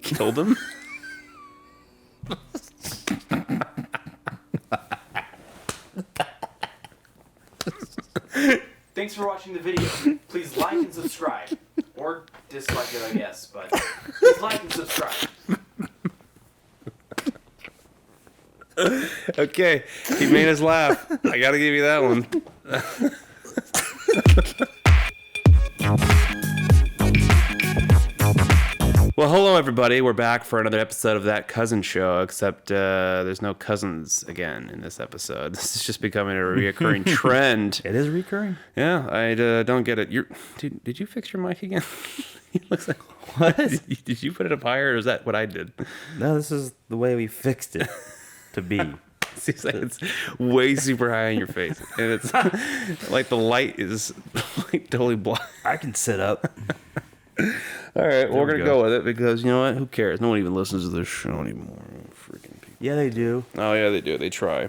Killed him? Thanks for watching the video. Please like and subscribe. Or dislike it, I guess, but please like and subscribe. Okay, he made us laugh. I gotta give you that one. Well, hello everybody. We're back for another episode of That Cousin Show, except there's no cousins again in this episode. This is just becoming a reoccurring trend. It is recurring? Yeah, I don't get it. Dude, did you fix your mic again? It looks like... What? Did you put it up higher, or is that what I did? No, this is the way we fixed it to be. Seems like it's way super high in your face, and it's like the light is like totally blind. I can sit up. All right, well, we're gonna go with it because you know what? Who cares? No one even listens to this show anymore. Freaking people. Yeah, they do. Oh yeah, they do. They try.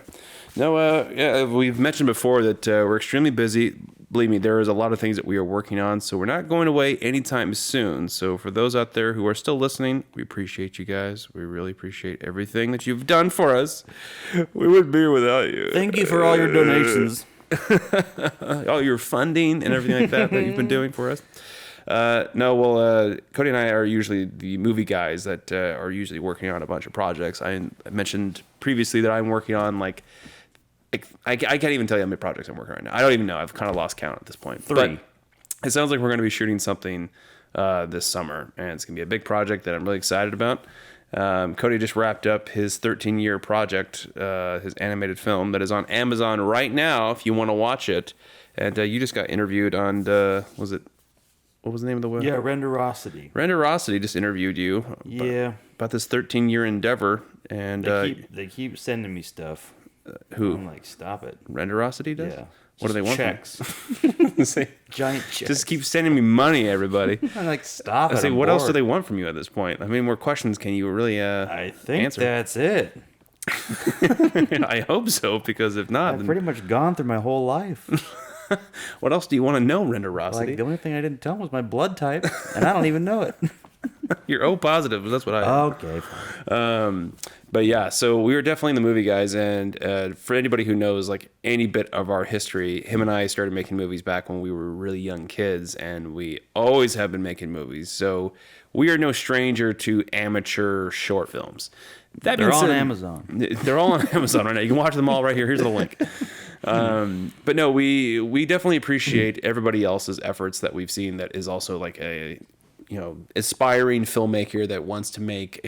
No, yeah, we've mentioned before that we're extremely busy. Believe me, there is a lot of things that we are working on, so we're not going away anytime soon. So for those out there who are still listening, we appreciate you guys. We really appreciate everything that you've done for us. We wouldn't be here without you. Thank you for all your donations. All your funding and everything like that you've been doing for us. Cody and I are usually the movie guys that are usually working on a bunch of projects. I mentioned previously that I'm working on I can't even tell you how many projects I'm working on right now. I don't even know. I've kind of lost count at this point. 3. But it sounds like we're going to be shooting something this summer, and it's going to be a big project that I'm really excited about. Cody just wrapped up his 13-year project, his animated film that is on Amazon right now if you want to watch it. And you just got interviewed on, what was the name of the web? Yeah, Renderosity. Renderosity just interviewed you about this 13-year endeavor. And they keep sending me stuff. Who? I'm like, stop it. Renderosity does? Yeah. What do they want? Checks. Giant checks. Just keep sending me money, everybody. I'm like, stop it. I say, what else do they want from you at this point? How many more questions can you really I think answer? that's it. I hope so, because if not... I've pretty much gone through my whole life. What else do you want to know, Renderosity? Like, the only thing I didn't tell them was my blood type, and I don't even know it. You're O positive, that's what I... Okay, fine. But yeah, so we were definitely the movie guys, and for anybody who knows like any bit of our history, him and I started making movies back when we were really young kids, and we always have been making movies. So we are no stranger to amateur short films. They're all on Amazon. They're all on Amazon right now. You can watch them all right here. Here's the link. But no, we definitely appreciate everybody else's efforts that we've seen that is also like a, aspiring filmmaker that wants to make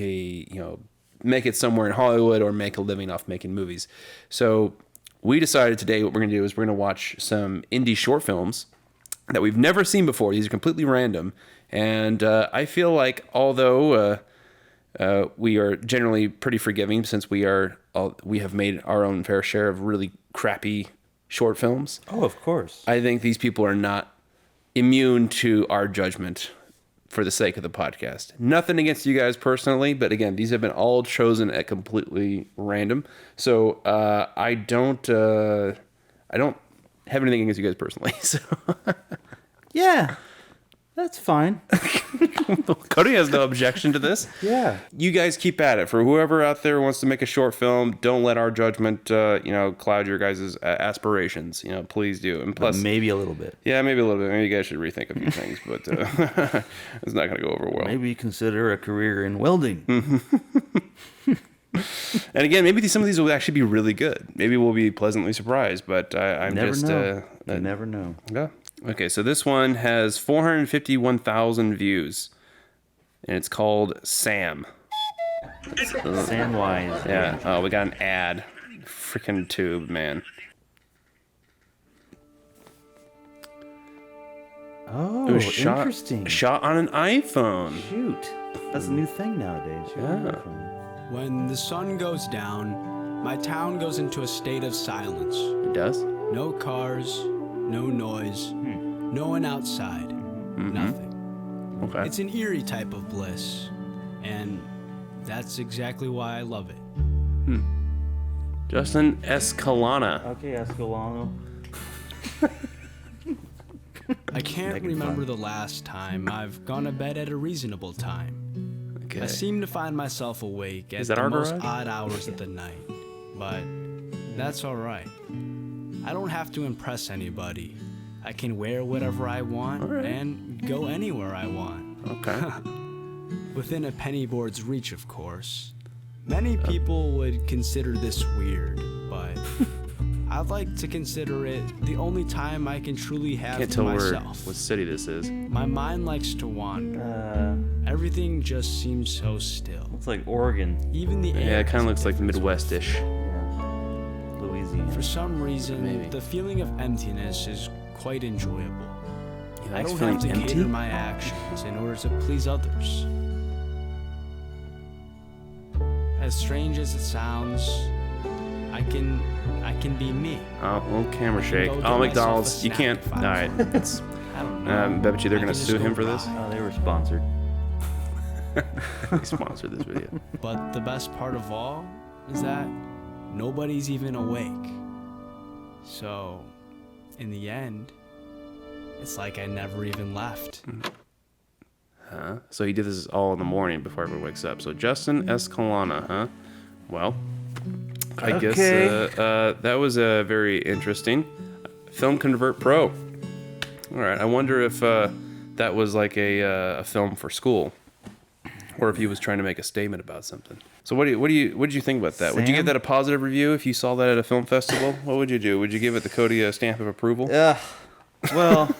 make it somewhere in Hollywood or make a living off making movies. So we decided today what we're going to do is we're going to watch some indie short films that we've never seen before. These are completely random. And I feel like although we are generally pretty forgiving since we have made our own fair share of really crappy short films. Oh, of course. I think these people are not immune to our judgment for the sake of the podcast. Nothing against you guys personally, but again, these have been all chosen at completely random. So I don't have anything against you guys personally. So yeah, that's fine. Cody has no objection to this. Yeah. You guys keep at it. For whoever out there wants to make a short film, don't let our judgment, cloud your guys' aspirations. Please do. And plus, maybe a little bit. Yeah, maybe a little bit. Maybe you guys should rethink a few things, but it's not going to go over well. Maybe consider a career in welding. And again, maybe some of these will actually be really good. Maybe we'll be pleasantly surprised, but You never know. Yeah. Okay, so this one has 451,000 views, and it's called Sam. Samwise. Yeah. Oh, we got an ad. Freaking tube, man. Oh, It was interesting. Shot on an iPhone. Shoot. That's a new thing nowadays. Yeah. When the sun goes down, my town goes into a state of silence. It does? No cars, no noise, no one outside, nothing. Okay. It's an eerie type of bliss, and that's exactly why I love it. Justin Escalona. Okay, Escalano. I can't Making remember fun. the last time I've gone to bed at a reasonable time. Okay. I seem to find myself awake at Is that the our most garage? odd hours of the night, but that's all right. I don't have to impress anybody. I can wear whatever I want All right. and go anywhere I want. Okay. Within a pennyboard's reach, of course. Many people would consider this weird, but I'd like to consider it the only time I can truly have Can't to tell myself. what city this is. My mind likes to wander. Everything just seems so still. It's like Oregon. Even the air. Yeah, it kind has of a looks like different Midwest-ish. Yeah. Louisiana. For some reason, Maybe. the feeling of emptiness is quite enjoyable. He I likes don't feeling have to empty. cater my actions in order to please others. As strange as it sounds, I can be me. Oh, little camera can shake. go get Oh, myself McDonald's. a You snack can't. if I All right. want. It's, I don't know. bet you they're I gonna can just sue him go for this. by. Oh, they were sponsored. He sponsored this video. But the best part of all is that nobody's even awake. So, in the end, it's like I never even left. Huh? So he did this all in the morning before everyone wakes up. So Justin Escalona, huh? Well, I guess that was very interesting. Film Convert Pro. All right. I wonder if that was like a film for school, or if he was trying to make a statement about something. So what did you think about that? Would you give Sam? that a positive review if you saw that at a film festival? What would you do? Would you give it the Cody stamp of approval? Well,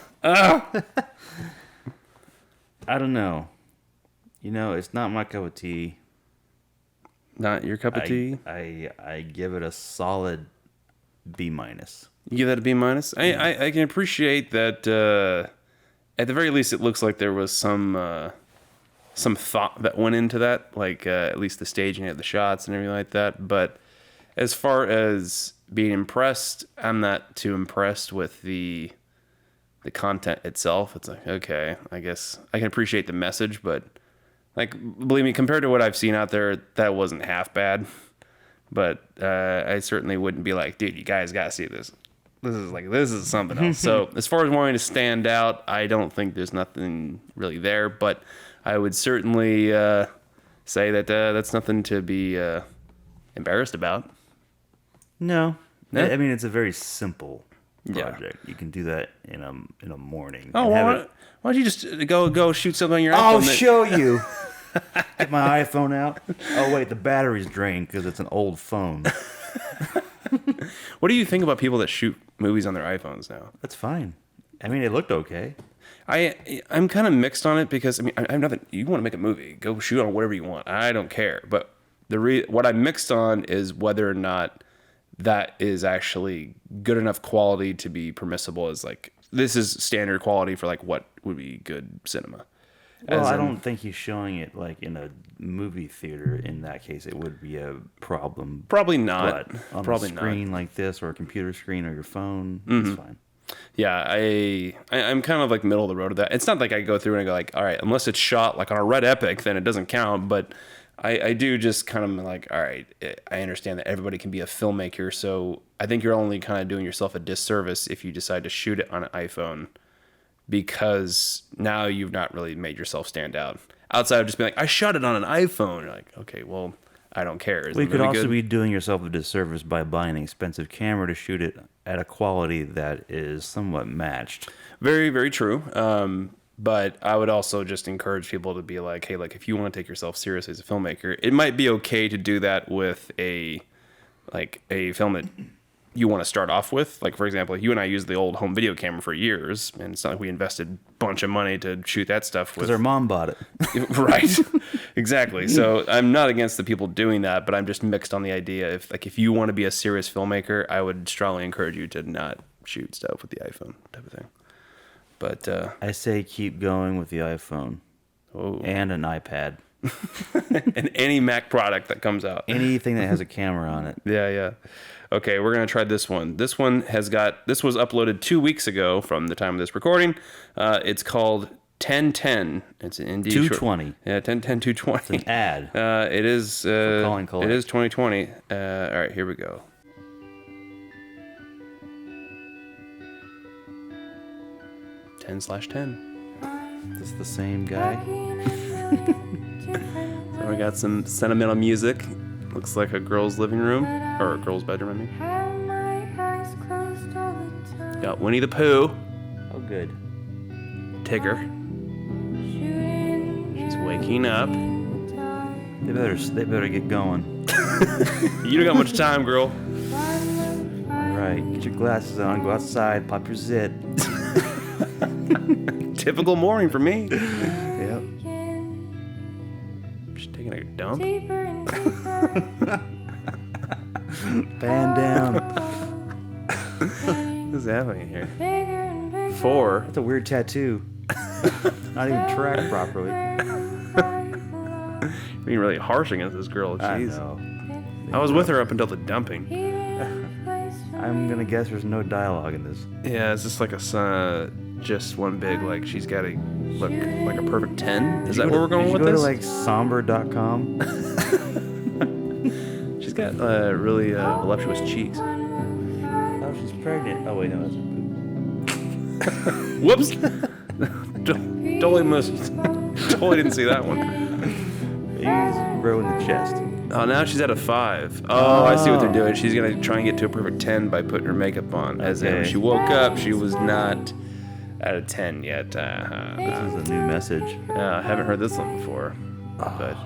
I don't know. You know, it's not my cup of tea. Not your cup of tea? I give it a solid B minus. You give that a B minus? I can appreciate that. At the very least, it looks like there was some thought that went into that, like at least the staging of the shots and everything like that. But as far as being impressed, I'm not too impressed with the content itself. It's like, okay, I guess I can appreciate the message, but like, believe me, compared to what I've seen out there, that wasn't half bad. But I certainly wouldn't be like, dude, you guys gotta see this. This is something else. So as far as wanting to stand out, I don't think there's nothing really there. But I would certainly say that that's nothing to be embarrassed about. No. Yeah? I mean, it's a very simple Yeah. project. You can do that in a morning. Oh, and have why don't you just go shoot something on your iPhone? I'll that- show you. Get my iPhone out. Oh wait, the battery's drained because it's an old phone. What do you think about people that shoot movies on their iPhones now? That's fine. I mean, it looked okay. I'm kind of mixed on it because I mean I have nothing. You want to make a movie, go shoot on whatever you want. I don't care. But what I'm mixed on is whether or not that is actually good enough quality to be permissible as like this is standard quality for like what would be good cinema. Well, As I in- don't think he's showing it like in a movie theater. In that case, it would be a problem. Probably not. But on Probably a not. screen like this, or a computer screen, or your phone, Mm-hmm. it's fine. Yeah, I'm kind of like middle of the road of that. It's not like I go through and I go like, all right, unless it's shot like on a Red Epic, then it doesn't count. But I do just kind of like, all right, I understand that everybody can be a filmmaker. So I think you're only kind of doing yourself a disservice if you decide to shoot it on an iPhone, because now you've not really made yourself stand out. Outside of just being like, I shot it on an iPhone. You're like, okay, well, I don't care. Is Well, you the could movie also good? be doing yourself a disservice by buying an expensive camera to shoot it at a quality that is somewhat matched. Very, very true. But I would also just encourage people to be like, hey, like if you want to take yourself seriously as a filmmaker, it might be okay to do that with a film that you want to start off with. Like, for example, you and I used the old home video camera for years, and it's not like we invested a bunch of money to shoot that stuff with. Because our mom bought it. Right. Exactly. So I'm not against the people doing that, but I'm just mixed on the idea. If you want to be a serious filmmaker, I would strongly encourage you to not shoot stuff with the iPhone type of thing. But I say keep going with the iPhone and an iPad. and any Mac product that comes out. Anything that has a camera on it. Yeah. Okay, we're gonna try this one. This one was uploaded 2 weeks ago from the time of this recording. It's called 1010. It's an indie 220. Short. Yeah, 1010 220. It's an ad. It is. Calling Collect. It is 2020. All right, here we go. 10/10. It's the same guy. We got some sentimental music. Looks like a girl's living room, or a girl's bedroom, I mean. Got Winnie the Pooh. Oh, good. Tigger. She's waking up. They better get going. You don't got much time, girl. All right, get your glasses on, go outside, pop your zit. Typical morning for me. Yep. She's taking a dump. Fan down. What's happening here? 4. That's a weird tattoo. Not even tracked properly. Being really harsh against this girl. Jeez. I know. I was with her up until the dumping. I'm gonna guess there's no dialogue in this. Yeah, it's just like just one big, like, she's got to look like a perfect 10. Is that where we're going with this? this? Go to like somber.com. She's got really voluptuous cheeks. Oh, she's pregnant. Oh wait, no, that's a boob. Whoops! Totally missed. Totally didn't see that one. He's row in the chest. Oh, now she's at a 5. Oh, I see what they're doing. She's gonna try and get to a perfect 10 by putting her makeup on. As in, when she woke up, she was not at a 10 yet. This is a new message. I haven't heard this one before. But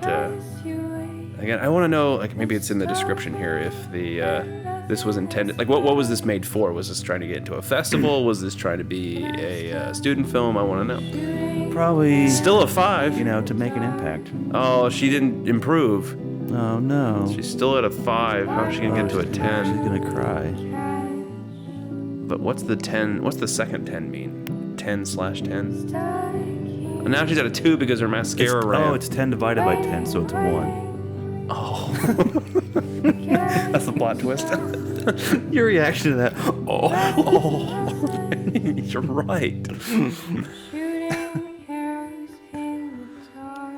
again, I want to know, like, maybe it's in the description here, if this was intended, like, what was this made for? Was this trying to get into a festival? Was this trying to be a student film? I want to know. Probably Still a 5. to make an impact. Oh, she didn't improve. Oh no. She's still at a 5. How is she gonna get to a 10? She's gonna cry. But what's the 10? What's the second 10 mean? 10/10. And now she's at a 2 because her mascara ran. Oh, it's 10 divided by 10, so it's 1. Oh. That's the plot twist. Your reaction to that? Oh. You're right.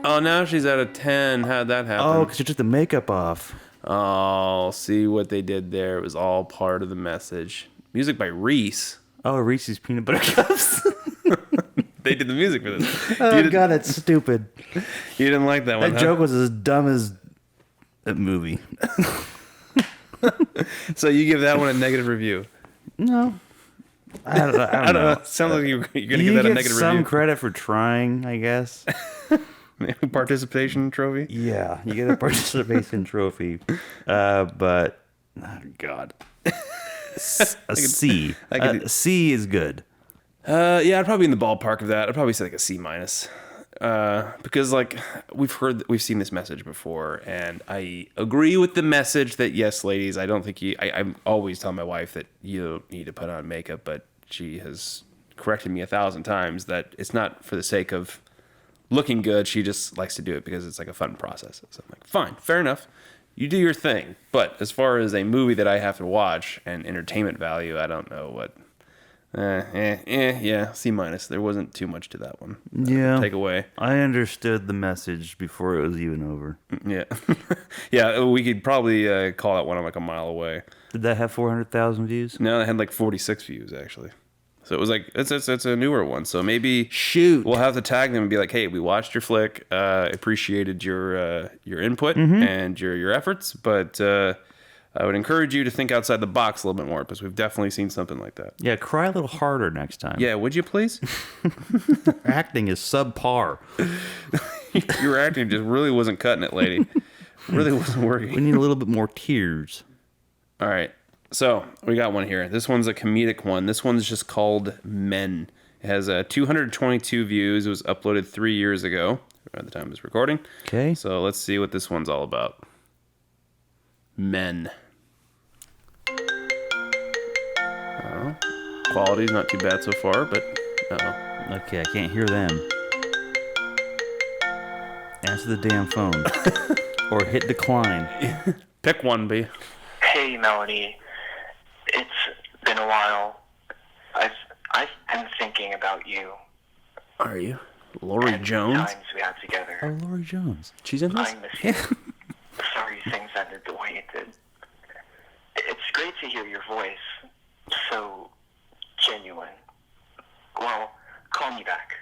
Oh, now she's at a 10. How'd that happen? Oh, because you took the makeup off. Oh, see what they did there. It was all part of the message. Music by Reese. Oh, Reese's Peanut Butter Cups. They did the music for this. Oh, God, that's stupid. You didn't like that one, That joke was as dumb as that movie. So you give that one a negative review. No. I don't know. It sounds like you're going to You give that a get negative some review. credit for trying, I guess. Participation trophy? Yeah, you get a participation trophy. But, oh, God. A C. C is good. Yeah, I'd probably be in the ballpark of that. I'd probably say like a C minus. Because like we've seen this message before, and I agree with the message that yes, ladies, I don't think I'm always telling my wife that you don't need to put on makeup, but she has corrected me 1,000 times that it's not for the sake of looking good. She just likes to do it because it's like a fun process. So I'm like, fine, fair enough. You do your thing. But as far as a movie that I have to watch and entertainment value, I don't know what. Yeah, C minus. There wasn't too much to that one. Yeah. Take away. I understood the message before it was even over. Yeah. Yeah, we could probably call that one like a mile away. Did that have 400,000 views? No, it had like 46 views actually. So it was like it's a newer one. So maybe Shoot. we'll have to tag them and be like, hey, we watched your flick, appreciated your input and your efforts, but I would encourage you to think outside the box a little bit more because we've definitely seen something like that. Yeah, cry a little harder next time. Yeah, would you please? Acting is subpar. Your acting just really wasn't cutting it, lady. Really wasn't We working. need a little bit more tears. All right. So we got one here. This one's a comedic one. This one's just called Men. It has 222 views. It was uploaded 3 years ago at the time of this recording. Okay. So let's see what this one's all about. Men. Quality's not too bad so far, but Okay, I can't hear them. Answer the damn phone. Or hit decline. pick one, B. Hey, Melody. It's been a while. I've been thinking about you. Are you? Lori and Jones? the times we had together. Oh, Lori Jones. She's in this? I miss you. Sorry things ended the way it did. It's great to hear your voice. So genuine. Well, call me back.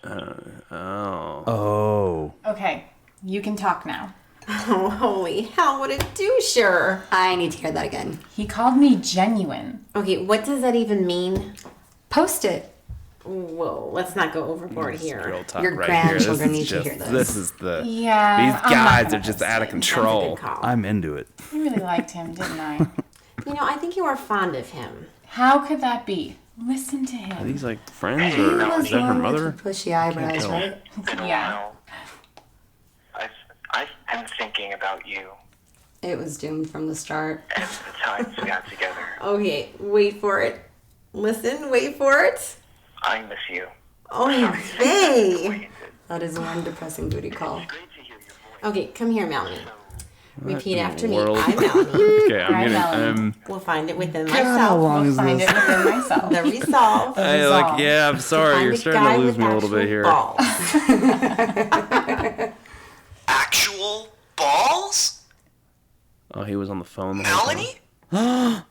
Oh. Oh. Okay, You can talk now. Oh, holy hell, what a doucher. I need to hear that again. He called me genuine. Okay, what does that even mean? Post it. Whoa, let's not go overboard here. Girl talk Your right grandchildren here. need to hear this. This is the Yeah. these I'm not guys gonna are just post out of it. control. That's a good call. I'm into it. I really liked him, didn't I? You know, I think you are fond of him. How could that be? Listen to Are him. these like friends or is that her mother? Pushy eyebrows, right? Been a Yeah. while. I've been thinking about you It was doomed from the start. and the times we had together. Okay, wait for it. Listen, wait for it. I miss you. Oh, Sorry, hey. That is one depressing booty call. It's great to hear your voice. Okay, come here, Melanie. Repeat in the after me. world? I'm Melanie. Okay, I'm Right, gonna. Ellen. We'll find it within How myself. long is Find this? it within myself. The resolve. I like. Resolve. Yeah, I'm sorry. Find You're a starting guy to lose with me a little bit actual here. balls. Actual balls? Oh, he was on the phone the whole time. Melanie?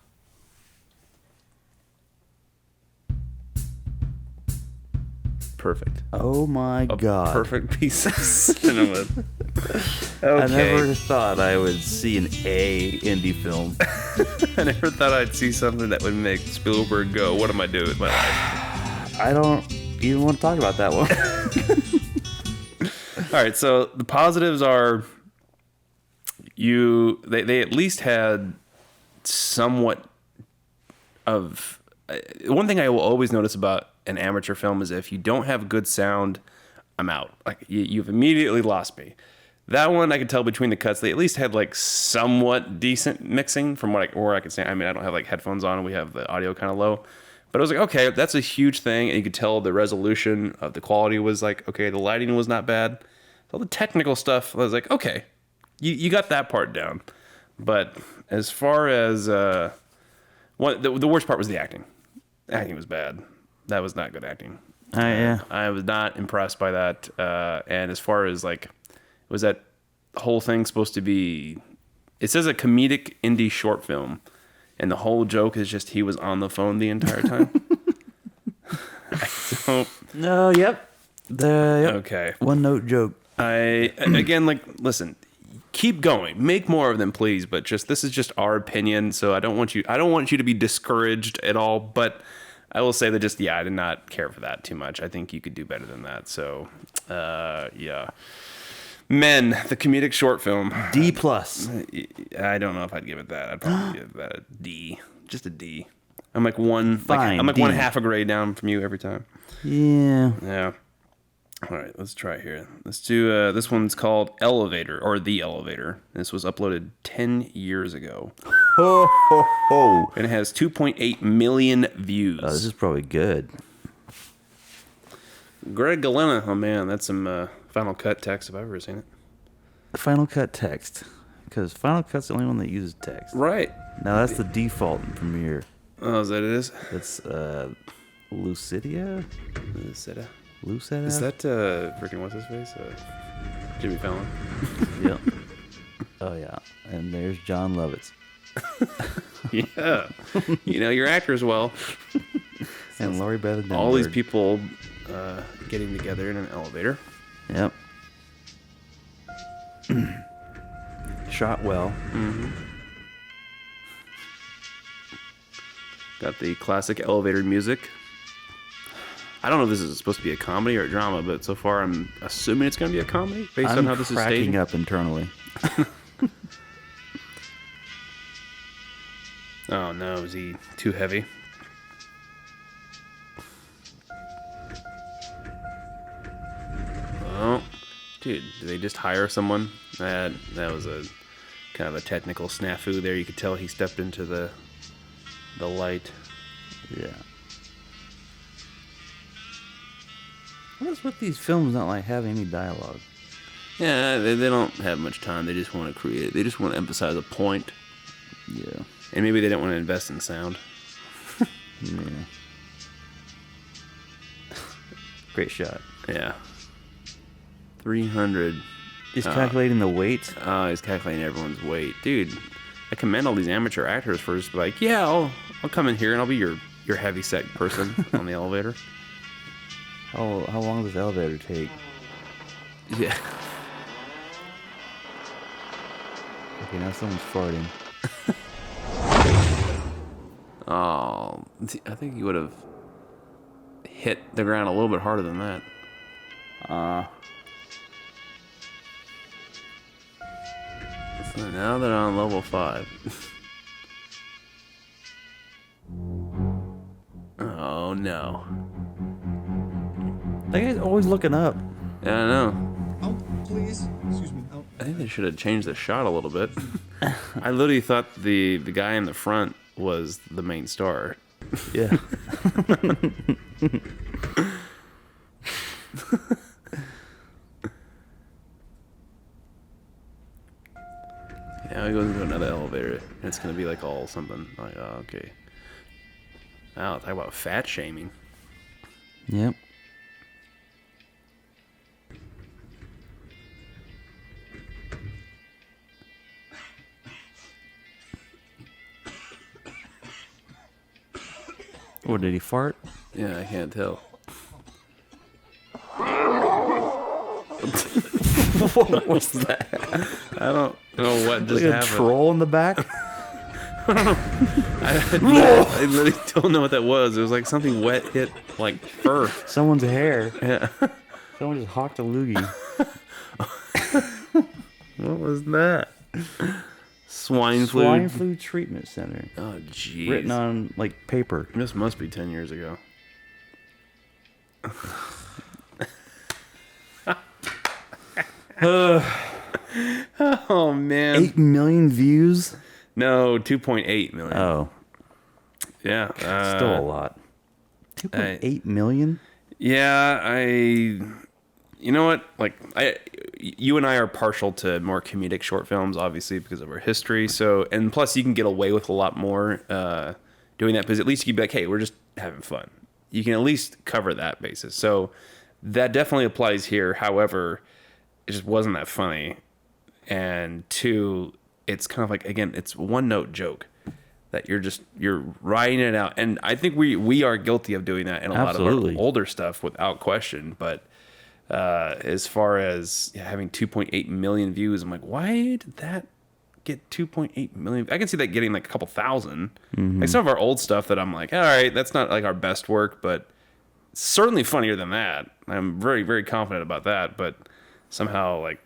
Perfect. Oh my A god. perfect piece of cinema. I Okay. never thought I would see an A indie film. I never thought I'd see something that would make Spielberg go, "What am I doing with my life?" I don't even want to talk about that one. All right, so the positives are they at least had somewhat of one thing I will always notice about an amateur film is if you don't have good sound, I'm out. Like you've immediately lost me. That one I could tell between the cuts they at least had like somewhat decent mixing from where I could say. I mean, I don't have like headphones on and we have the audio kind of low. But I was like, okay, that's a huge thing. And you could tell the resolution of the quality was like, okay, the lighting was not bad. All the technical stuff, I was like, okay, you got that part down. But as far as the worst part was the acting. The acting was bad. That was not good acting. Yeah. I was not impressed by that. And as far as like, was that whole thing supposed to be? It says a comedic indie short film, and the whole joke is just he was on the phone the entire time. So No, yep. Yep. okay. One note joke. Again, like, listen, keep going, make more of them, please. But this is just our opinion, so I don't want you to be discouraged at all. But I will say that I did not care for that too much. I think you could do better than that. So, yeah. Men, the comedic short film. D+. I don't know if I'd give it that. I'd probably give that a D, just a D. I'm like one, Fine, I'm like D. 1/2 a grade down from you every time. Yeah. Yeah. All right, let's try here. Let's do this one's called Elevator or The Elevator. This was uploaded 10 years ago. Ho, ho, ho. And it has 2.8 million views. Oh, this is probably good. Greg Galena. Oh man, that's some Final Cut text if I've ever seen it. Final Cut text. Because Final Cut's the only one that uses text. Right. Now that's the default in Premiere. Oh, is that it is? It's Lucidia? Lucida. Lucida? Is that freaking what's his face? Jimmy Fallon. Yep. Oh yeah. And there's John Lovitz. Yeah. You know your actors well. And Laurie Beth. All these people getting together in an elevator. Yep. Shot well. Got the classic elevator music. I don't know if this is supposed to be a comedy or a drama, but so far I'm assuming it's going to be a comedy based on how this is cracking staged. up internally. Oh no, is he too heavy? Oh, dude, did they just hire someone? That was a kind of a technical snafu there. You could tell he stepped into the light. Yeah. What is with these films not like having any dialogue? Yeah, they don't have much time. They just want to create. They just want to emphasize a point. Yeah. And maybe they don't want to invest in sound. Yeah. Great shot. Yeah. 300. He's calculating the weight. Oh, he's calculating everyone's weight. Dude, I commend all these amateur actors for just like, yeah, I'll come in here and I'll be your heavy set person on the elevator. How long does the elevator take? Yeah. Okay, now someone's farting. Oh, I think you would have hit the ground a little bit harder than that. So now they're on level 5. Oh no. That guy's always looking up. Yeah, I know. Oh, please. Excuse me. Oh. I think they should have changed the shot a little bit. I literally thought the guy in the front was the main star. Yeah. Now he goes into another elevator, and it's gonna be like all something. Like, oh, okay. Wow, talk about fat shaming. Yep. What, did he fart? Yeah, I can't tell. What was that? I don't know what just Like a happened. troll in the back? I literally don't know what that was. It was like something wet hit like fur. Someone's hair. Yeah. Someone just hawked a loogie. What was that? Swine flu. Swine flu treatment center. Oh, jeez. Written on like paper. This must be 10 years ago. Oh man. 8 million views? No, 2.8 million. Oh. Yeah. Still a lot. 2.8 million? Yeah, you know what? Like, you and I are partial to more comedic short films, obviously, because of our history. So, and plus, you can get away with a lot more doing that, because at least you can be like, hey, we're just having fun. You can at least cover that basis. So, that definitely applies here. However, it just wasn't that funny. And two, it's kind of like, again, it's one note joke that you're writing it out. And I think we are guilty of doing that in a lot of our older stuff without question. But as far as having 2.8 million views, I'm like, why did that get 2.8 million? I can see that getting like a couple thousand. Like some of our old stuff that I'm like, all right, that's not like our best work, but certainly funnier than that. I'm very, very confident about that. But somehow, like,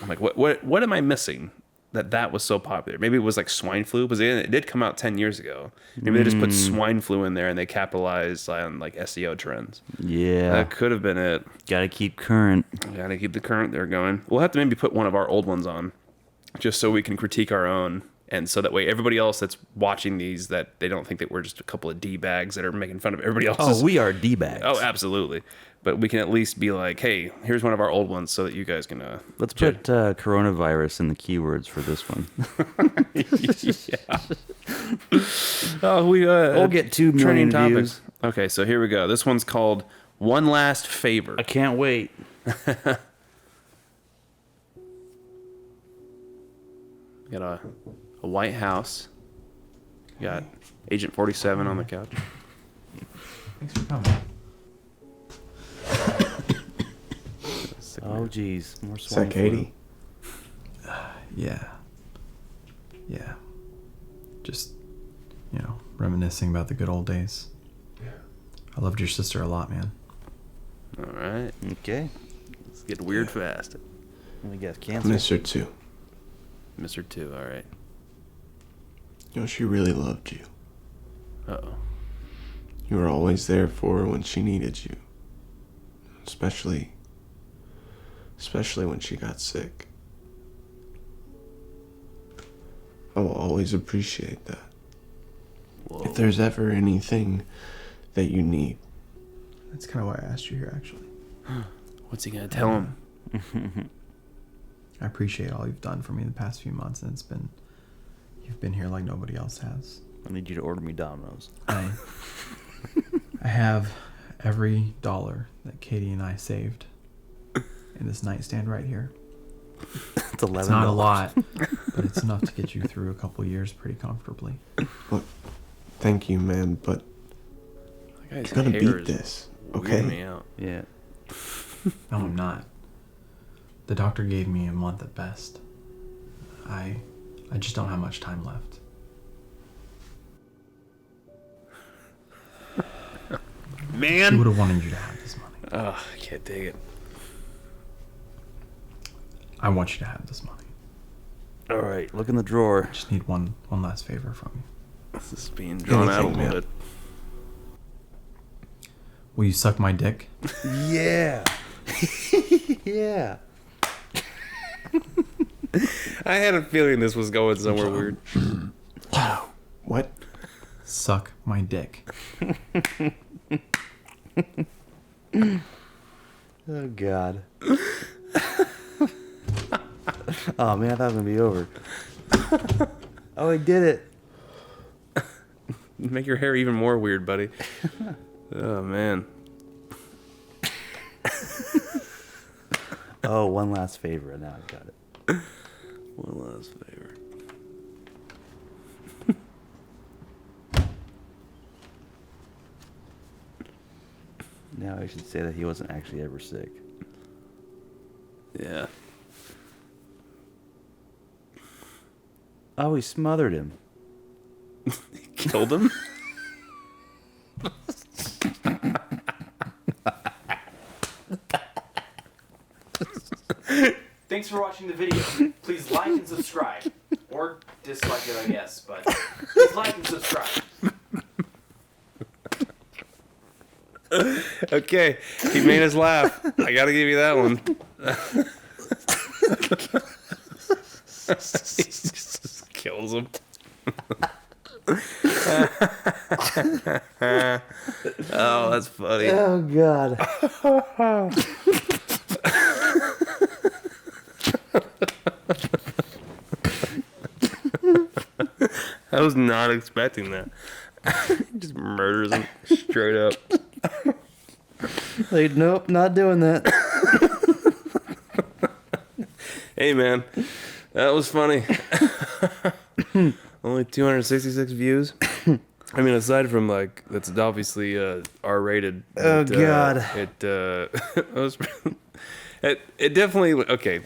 I'm like, what am I missing that was so popular? Maybe it was like swine flu, because it did come out 10 years ago. Maybe they just put swine flu in there and they capitalized on like SEO trends. Yeah. That could have been it. Gotta keep current. Gotta keep the current there going. We'll have to maybe put one of our old ones on, just so we can critique our own. And so that way everybody else that's watching these, that they don't think that we're just a couple of D-bags that are making fun of everybody else. Oh, we are D-bags. Oh, absolutely. But we can at least be like, hey, here's one of our old ones so that you guys can... Let's put coronavirus in the keywords for this one. Yeah. Oh, we'll get 2 million views. Okay, so here we go. This one's called One Last Favor. I can't wait. Got a White House. Got Agent 47 on the couch. Thanks for coming. Oh, geez. More Is swine that Katie? Yeah. Yeah. Just, reminiscing about the good old days. Yeah. I loved your sister a lot, man. All right. Okay. Let's get weird fast. Let me guess. Cancer. Mr. 2. Mr. 2, all right. She really loved you. Uh-oh. You were always there for her when she needed you. Especially when she got sick. I will always appreciate that. Whoa. If there's ever anything that you need. That's kind of why I asked you here, actually. What's he going to tell him? I appreciate all you've done for me the past few months, and you've been here like nobody else has. I need you to order me Domino's. I have every dollar that Katie and I saved in this nightstand right here. It's $11. It's not a lot, but it's enough to get you through a couple years pretty comfortably. Look, thank you, man, but you're gonna beat this, okay? Me out. Yeah. No, I'm not. The doctor gave me a month at best. I I just don't have much time left. Man. He would have wanted you to have this money. Oh, I can't take it. I want you to have this money. All right, look in the drawer. I just need one last favor from you. This is being drawn out a little bit. Will you suck my dick? Yeah. Yeah. I had a feeling this was going somewhere weird. What? Suck my dick. Oh, God. Oh, man, I thought it was going to be over. Oh, he did it. Make your hair even more weird, buddy. Oh, man. Oh, one last favor, and now I got it. One last favor. Now I should say that he wasn't actually ever sick. Yeah. Oh, he smothered him. Killed him? Thanks for watching the video. Please like and subscribe. Or dislike it, I guess, but please like and subscribe. Okay, he made us laugh. I gotta give you that one. He just kills him. Oh, that's funny. Oh, God. I was not expecting that. He just murders him straight up. Like, nope, not doing that. Hey, man, that was funny. Only 266 views. I mean, aside from like that's obviously R-rated. Oh, God. It was. It definitely okay.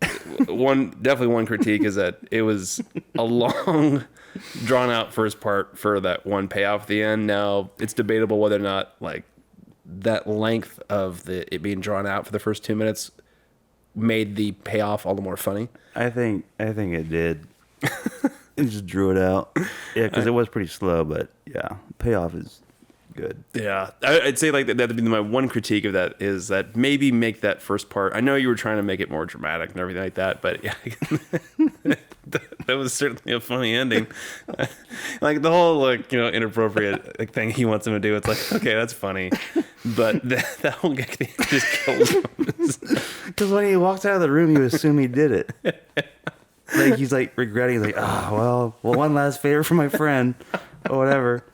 Definitely one critique is that it was a long, drawn out first part for that one payoff at the end. Now it's debatable whether or not like that length of it being drawn out for the first 2 minutes made the payoff all the more funny. I think it did. It just drew it out. Yeah, because it was pretty slow, but yeah, payoff is good. Yeah, I'd say like that'd be my one critique of that is that maybe make that first part. I know you were trying to make it more dramatic and everything like that, but yeah, that was certainly a funny ending. Like the whole like inappropriate like thing he wants him to do. It's like okay, that's funny, but that whole gag thing just kills him. Because when he walks out of the room, you assume he did it. Like he's like regretting, like, well, one last favor for my friend, or whatever.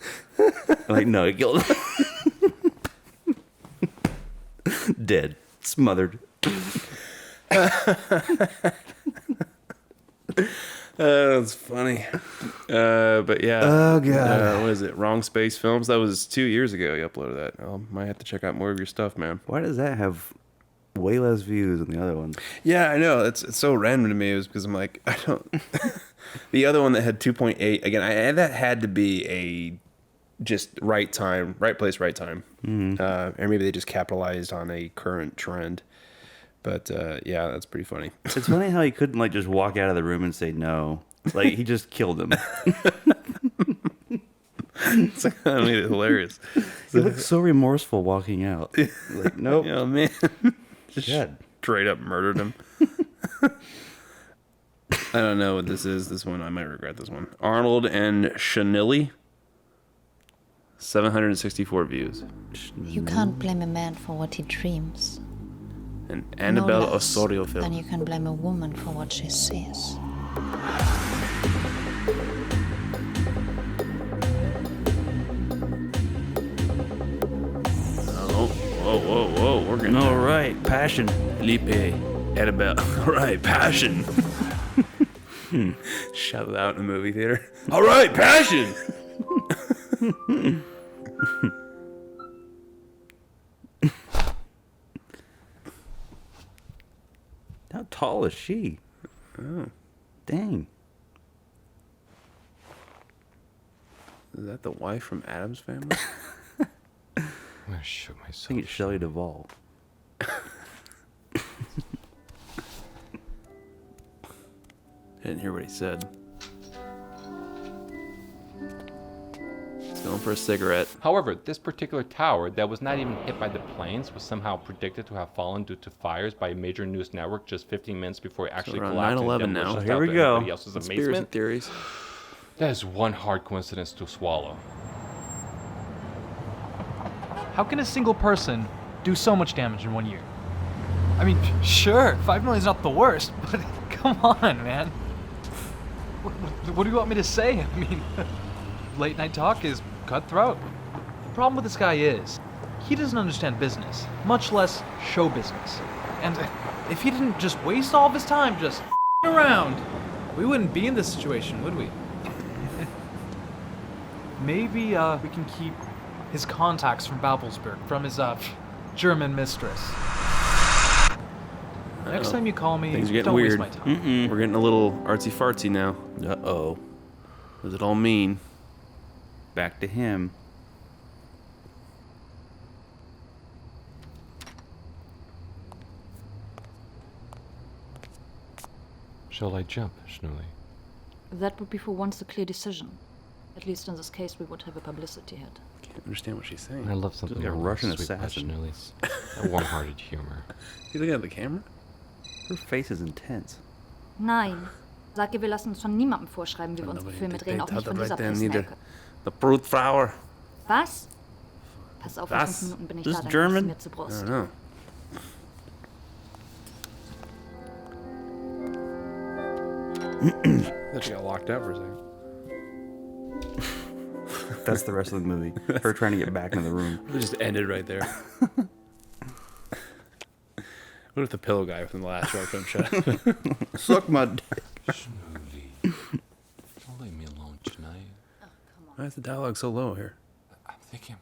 Like, no, he killed him. Dead, smothered. That's funny. But yeah. Oh, God. What is it? Wrong Space Films. That was 2 years ago. You uploaded that. I might have to check out more of your stuff, man. Why does that have way less views than the other ones? Yeah, I know. It's so random to me. It was because I'm like, I don't. The other one that had 2.8 again. That had to be a just right time, right place, right time. Mm-hmm. Or maybe they just capitalized on a current trend. But yeah, that's pretty funny. It's funny how he couldn't like just walk out of the room and say no. Like he just killed him. It's like, I made it hilarious. He looks so remorseful walking out. Like, nope. Oh man, just God. straight up murdered him. I don't know what this is. This one, I might regret this one. Arnold and Shnullie. 764 views. You can't blame a man for what he dreams. An Annabelle No less Osorio film. than you can blame a woman for what she sees. Whoa. We're gonna. All right, passion. Felipe, Annabelle. All right, passion. Shout it out in the movie theater. All right, passion. How tall is she? Oh. Dang. Is that the wife from Addams Family? I'm gonna shoot myself. I think it's Shelley Duvall. I didn't hear what he said. He's going for a cigarette. However, this particular tower that was not even hit by the planes was somehow predicted to have fallen due to fires by a major news network just 15 minutes before it actually around collapsed. 9/11 now. So Here we go. Everybody else's Conspiracy amazement. theories. That is one hard coincidence to swallow. How can a single person do so much damage in 1 year? I mean, sure, 5 million is not the worst, but come on, man. What do you want me to say? I mean, late night talk is cutthroat. The problem with this guy is, he doesn't understand business, much less show business. And if he didn't just waste all of his time just around, we wouldn't be in this situation, would we? Maybe we can keep his contacts from Babelsberg, from his German mistress. Next time you call me, Things are getting don't weird. waste my time. Mm-mm. We're getting a little artsy fartsy now. Uh-oh. What does it all mean? Back to him. Shall I jump, Shnullie? That would be for once a clear decision. At least in this case, we would have a publicity hit. Can't understand what she's saying. I love something like a more Russian sweet about assassin. Shnullie's. A warm-hearted humor. You looking at the camera? Her face is intense. Nein. Sag ihr, wir lassen uns von niemandem vorschreiben, wie wir unsere Filme drehen, auch nicht von dieser Pressenecke. The fruit flower. Was? Pass auf, in 5 Minuten bin ich da, dann kommst du mir zur I Brust. don't know. Thought she got locked out for a second. That's the rest of the movie. Her trying to get back in the room. It just ended right there. What if the pillow guy from the last show couldn't shut up? Suck my dick. Shnullie. Don't leave me alone tonight. Why is the dialogue so low here? I'm thinking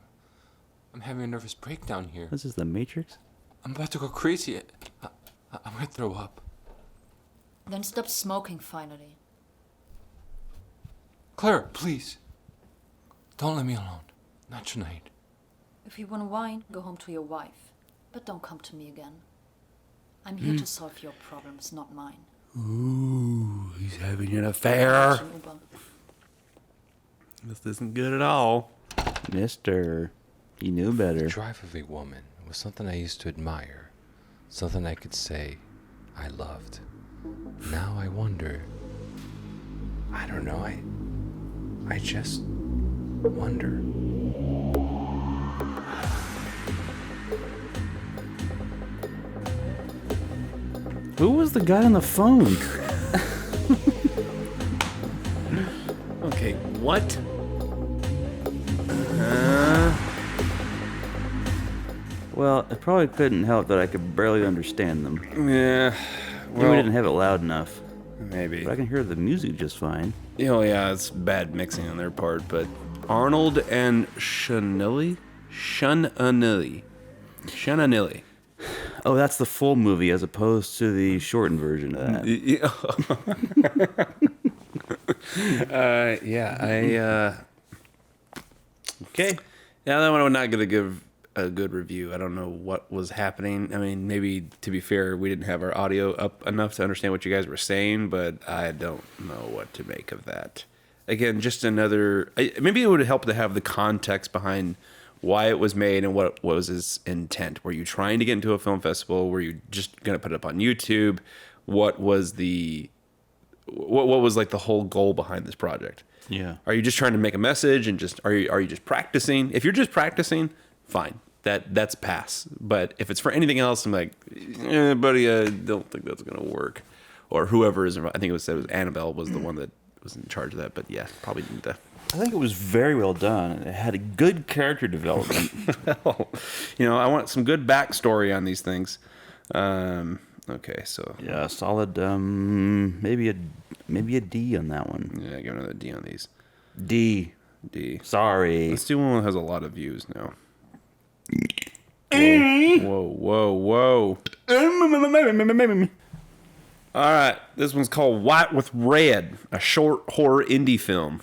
I'm having a nervous breakdown here. This is the Matrix? I'm about to go crazy. I'm gonna throw up. Then stop smoking finally. Clara, please. Don't let me alone. Not tonight. If you want to whine, go home to your wife. But don't come to me again. I'm here to solve your problems, not mine. Ooh, he's having an affair. This isn't good at all. Mister, you knew better. The drive of a woman was something I used to admire. Something I could say I loved. Now I wonder. I don't know. I just wonder. Who was the guy on the phone? Okay, what? Well, it probably couldn't help that I could barely understand them. Yeah. Maybe we didn't have it loud enough. Maybe. But I can hear the music just fine. Oh yeah, it's bad mixing on their part, but Arnold and Shnullie? Shnullie. Oh, that's the full movie as opposed to the shortened version of that. Okay. Yeah, that one I'm not going to give a good review. I don't know what was happening. I mean, maybe, to be fair, we didn't have our audio up enough to understand what you guys were saying, but I don't know what to make of that. Again, just another... Maybe it would help to have the context behind why it was made and what was its intent. Were you trying to get into a film festival? Were you just going to put it up on YouTube? What was the... What was like the whole goal behind this project? Yeah. Are you just trying to make a message and just... Are you just practicing? If you're just practicing, fine. That's pass. But if it's for anything else, I'm like, buddy, I don't think that's going to work. Or whoever is involved. I think it was Annabelle was the one that was in charge of that. But yeah, probably didn't. I think it was very well done. It had a good character development. I want some good backstory on these things. Okay, so yeah, solid. Maybe a D on that one. Yeah, give another D on these. D. Sorry. Let's do one that has a lot of views now. Whoa. All right, this one's called White with Red, a short horror indie film.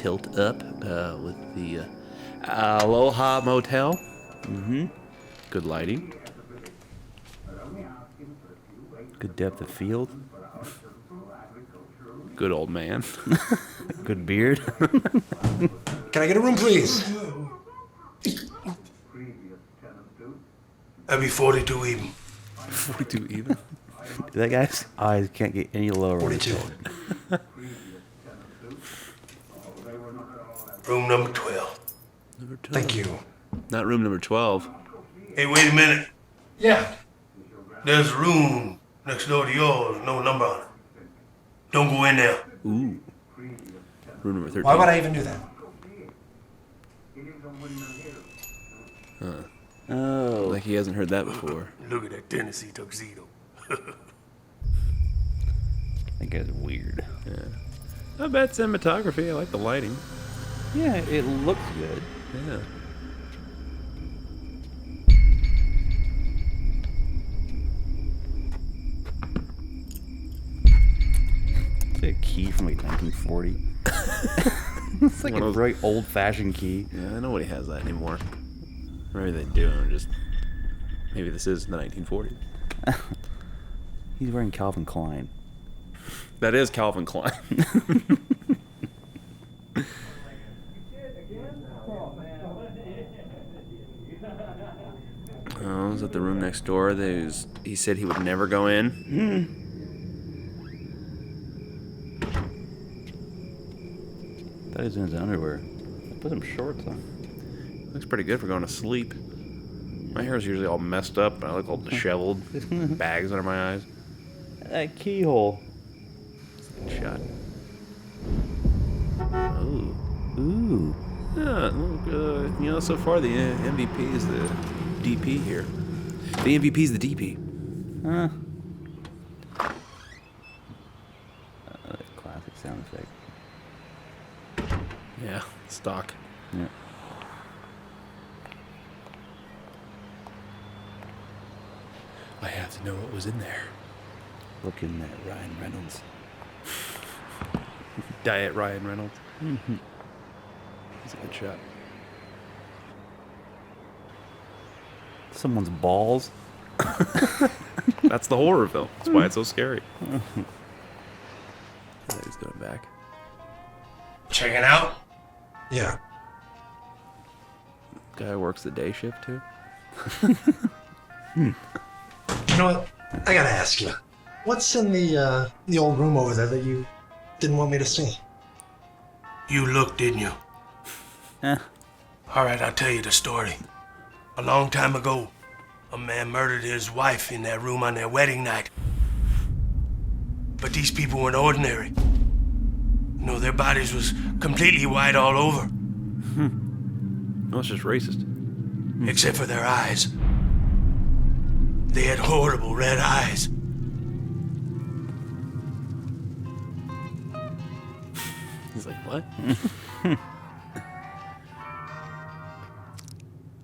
tilt up with the Aloha Motel. Mm-hmm. Good lighting. Good depth of field. Good old man. Good beard. Can I get a room, please? That'd be 42 even. 42 even? That guy's eyes can't get any lower. 42. Room number 12. Number 12. Thank you. Not room number 12. Hey, wait a minute. Yeah. There's a room next door to yours, no number on it. Don't go in there. Ooh. Room number 13. Why would I even do that? Huh. Oh. Like he hasn't heard that before. Look at that Tennessee tuxedo. That guy's weird. Yeah. Not bad cinematography. I like the lighting. Yeah, it looks good. Yeah. It's like a key from like 1940. It's like a very old-fashioned key. Yeah, nobody has that anymore. Maybe they do. Or just maybe this is the 1940s. He's wearing Calvin Klein. That is Calvin Klein. Oh, was that the room next door? He said he would never go in. Thought he was in his underwear. I put some shorts on. Looks pretty good for going to sleep. My hair is usually all messed up. I look all disheveled. Bags under my eyes. That keyhole. Good shot. Ooh. Ooh. Yeah, look, so far the MVP is the DP here. The MVP is the DP. Huh. Classic sound effect. Yeah, stock. Yeah. I have to know what was in there. Looking at Ryan Reynolds. Diet Ryan Reynolds. Mm-hmm. That's a good shot. Someone's balls. That's the horror film. That's why it's so scary. He's going back. Checking out? Yeah. Guy works the day shift too. You know what? I gotta ask you. What's in the old room over there that you didn't want me to see? You looked, didn't you? Eh. All right, I'll tell you the story. A long time ago, a man murdered his wife in that room on their wedding night. But these people weren't ordinary. No, their bodies was completely white all over. No, it's just racist. Except for their eyes. They had horrible red eyes. He's like, what?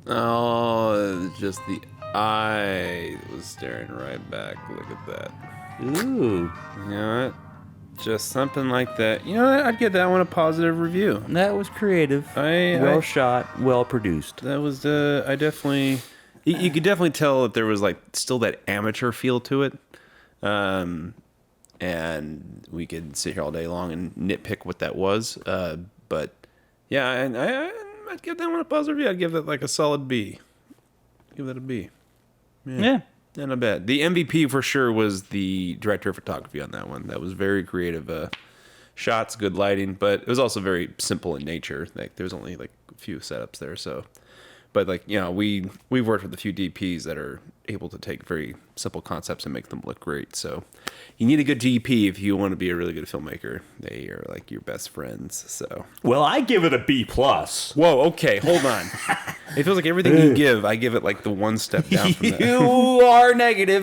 Oh, just the eye was staring right back. Look at that. Ooh. You know what? Just something like that. You know what? I'd give that one a positive review. That was creative. Well shot, well produced. That was, I definitely... You could definitely tell that there was, like, still that amateur feel to it. And we could sit here all day long and nitpick what that was. But, yeah, and I'd give that one a positive review. I'd give that, like, a solid B. Give that a B. Yeah. Not bad. The MVP for sure was the director of photography on that one. That was very creative shots, good lighting, but it was also very simple in nature. Like there was only like a few setups there, so. But like we've worked with a few DPs that are able to take very simple concepts and make them look great. So you need a good DP if you want to be a really good filmmaker. They are like your best friends. So. Well, I give it a B+. Whoa, okay, hold on. It feels like everything you give, I give it like the one step down from that. You are negative.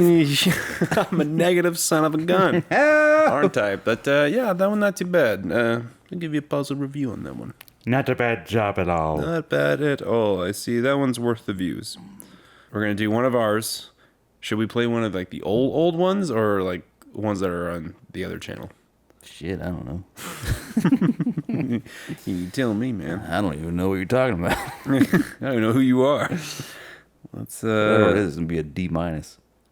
I'm a negative son of a gun, aren't I? But yeah, that one not too bad. I'll give you a positive review on that one. Not a bad job at all. Not bad at all. I see. That one's worth the views. We're going to do one of ours. Should we play one of like the old ones or like ones that are on the other channel? Shit, I don't know. You tell me, man. I don't even know what you're talking about. I don't know who you are. Let's Whatever it is, it'll be a D-. And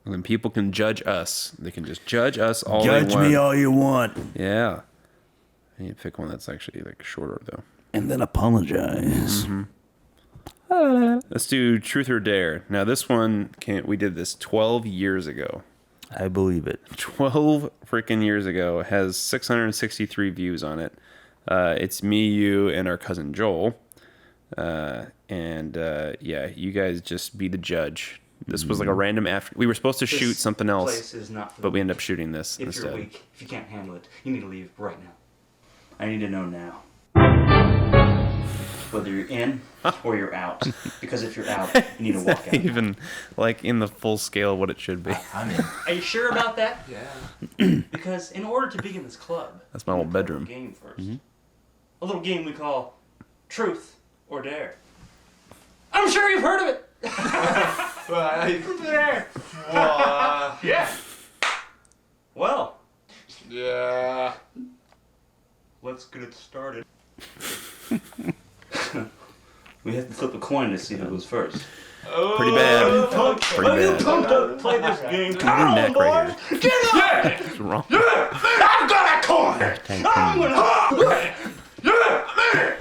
then people can judge us. They can just judge us all Judge they want. me all you want. Yeah. I need to pick one that's actually like shorter though. And then apologize. Let's do Truth or Dare. Now this one we did this 12 years ago. I believe it. 12 freaking years ago. It has 663 views on it. It's me, you, and our cousin Joel. Yeah, you guys just be the judge. This was like a random after. We were supposed to shoot something else, place is not for but we the ended up shooting this If instead. you're weak, if you can't handle it, you need to leave right now. I need to know now. Whether you're in or you're out. Because if you're out, you need to Is walk that out. even like in the full scale of what it should be? I'm in. Are you sure about that? Yeah. Because in order to be in this club, That's my old bedroom. game first. A little game we call Truth or Dare. I'm sure you've heard of it. There. Yeah. Well. Yeah. Let's get it started. We have to flip a coin to see who goes first. Pretty bad. Pretty bad. Pumped up to play this game. Come on, neck right here. Get up! What's wrong? I've got a coin! I'm gonna... Yeah!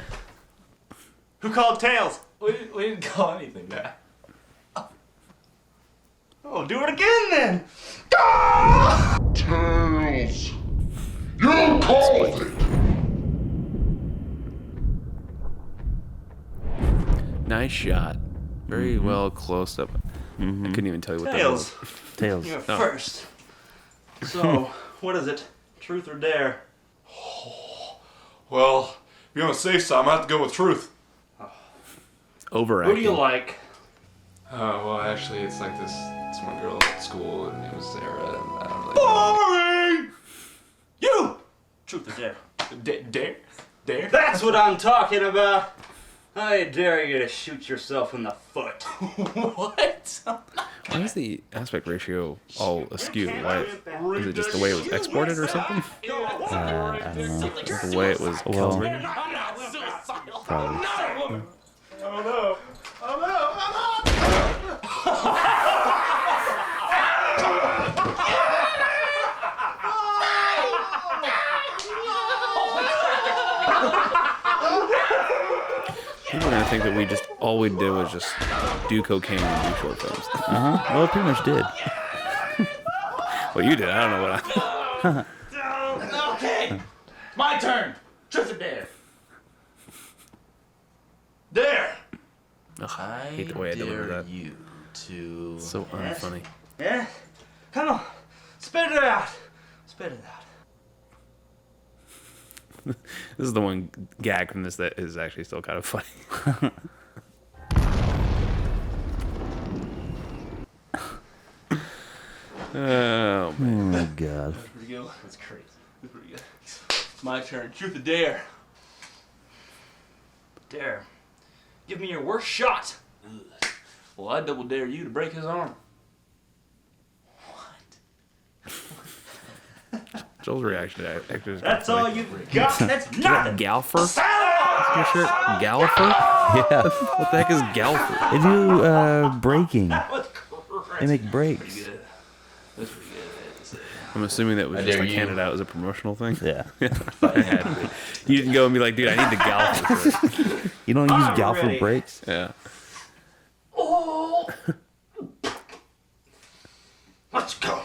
Who called tails? We didn't call anything back. Oh, do it again then! Tails! You called it! Nice shot. Very well close up. I couldn't even tell you what Tails. that was. Tails. You're first. So, what is it? Truth or dare? Well, if you're on the safe side, I'm gonna have to go with truth. Overacting. Who do you like? Well, actually, it's like this one girl at school, and it was Sarah, and I don't really Boring! You! Truth or dare? Dare? Dare? That's what I'm talking about! I dare you to shoot yourself in the foot. What? Why is the aspect ratio all askew? Why is it just the way it was exported or something? I don't know. Just the way it was calibrated? Probably. Oh no! Oh no! People are gonna think that we just all we did was just do cocaine and do short films. Well, it pretty much did. Well, you did. I don't know what I. Okay, my turn. Truth or dare? Dare. Ugh, I hate the way I deliver that. You to So unfunny. Yeah. Come on, spit it out. Spit it out. This is the one gag from this that is actually still kind of funny. Oh man. Oh god. That's pretty good. That's crazy. That's pretty good. It's my turn. Truth or dare? Dare. Give me your worst shot. Well, I double dare you to break his arm. Joel's reaction to actors. That's all you got. That's nothing. Galfer? That's your shirt? Galfer? Yeah. What the heck is Galfer? They do breaking. They make breaks. I'm assuming that was I just dare like you. handed out as a promotional thing. Yeah. I had to be. You didn't go and be like, dude, I need the Galfer shirt. You don't use I'm Galfer ready. breaks? Yeah. Oh. Let's go.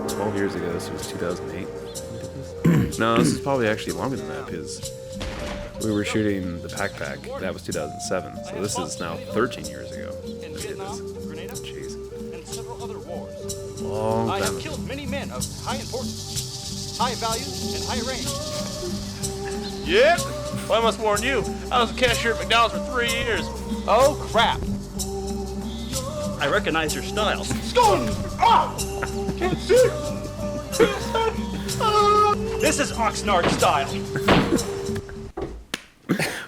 12 years ago, this was 2008. No, this is probably actually longer than that because we were shooting the Pack. That was 2007. So this is now 13 years ago that we did this. Jeez. And several other wars. Long I time have ago. killed many men of high importance, high value, and high range. Yep. Well, I must warn you. I was a cashier at McDonald's for 3 years. Oh crap! I recognize your style. Scone! Ah! Can't see. This is Oxnard style.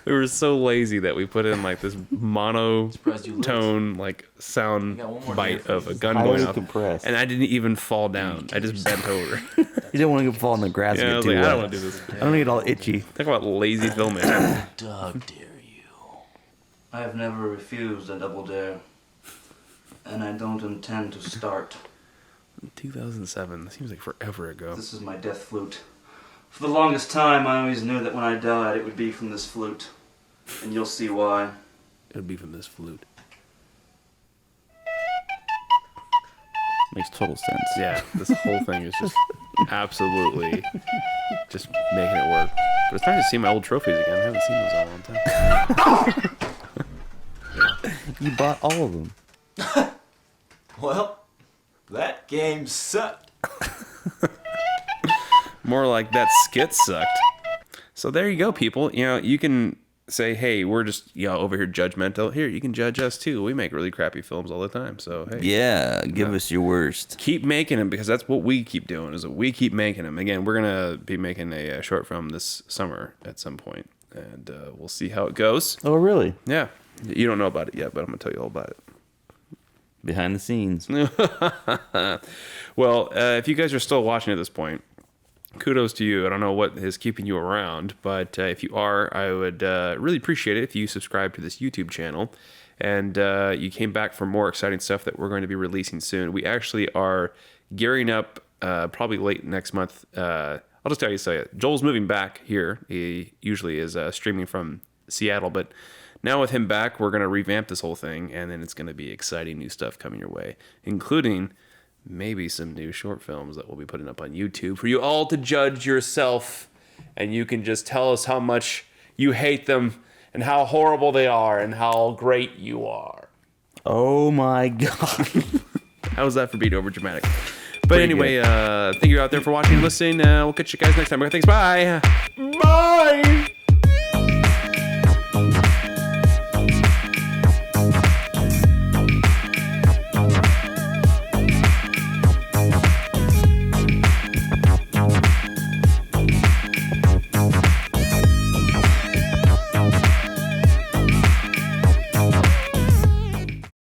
We were so lazy that we put in like this monotone like sound bite of a gun Highly going off, compressed. and I didn't even fall down. I just bent over. You didn't want to fall in the grass. Yeah, I and was get too like, I don't wet. want to do this. I don't get all itchy. Talk about lazy filmmaking. Dog dare you. I have never refused a double dare. And I don't intend to start. 2007. That seems like forever ago. This is my death flute. For the longest time, I always knew that when I died, it would be from this flute. And you'll see why. It would be from this flute. Makes total sense. Yeah, this whole thing is just absolutely just making it work. But it's nice to see my old trophies again. I haven't seen those in a long time. You bought all of them. Well, that game sucked. More like that skit sucked. So there you go, people. You know, you can say, hey, we're just, over here judgmental. Here, you can judge us too. We make really crappy films all the time. So, hey. Yeah, give us your worst. Keep making them, because that's what we keep doing, is that we keep making them. Again, we're going to be making a short film this summer at some point, and we'll see how it goes. Oh, really? Yeah. You don't know about it yet, but I'm going to tell you all about it. Behind the scenes. Well, if you guys are still watching at this point, kudos to you. I don't know what is keeping you around, but if you are, I would really appreciate it if you subscribe to this YouTube channel and you came back for more exciting stuff that we're going to be releasing soon. We actually are gearing up probably late next month. I'll just tell you, Joel's moving back here. He usually is streaming from Seattle, but now with him back, we're going to revamp this whole thing, and then it's going to be exciting new stuff coming your way, including maybe some new short films that we'll be putting up on YouTube for you all to judge yourself, and you can just tell us how much you hate them and how horrible they are and how great you are. Oh my God. How was that for being over dramatic? But anyway, thank you out there for watching and listening. We'll catch you guys next time. Thanks. Bye. Bye.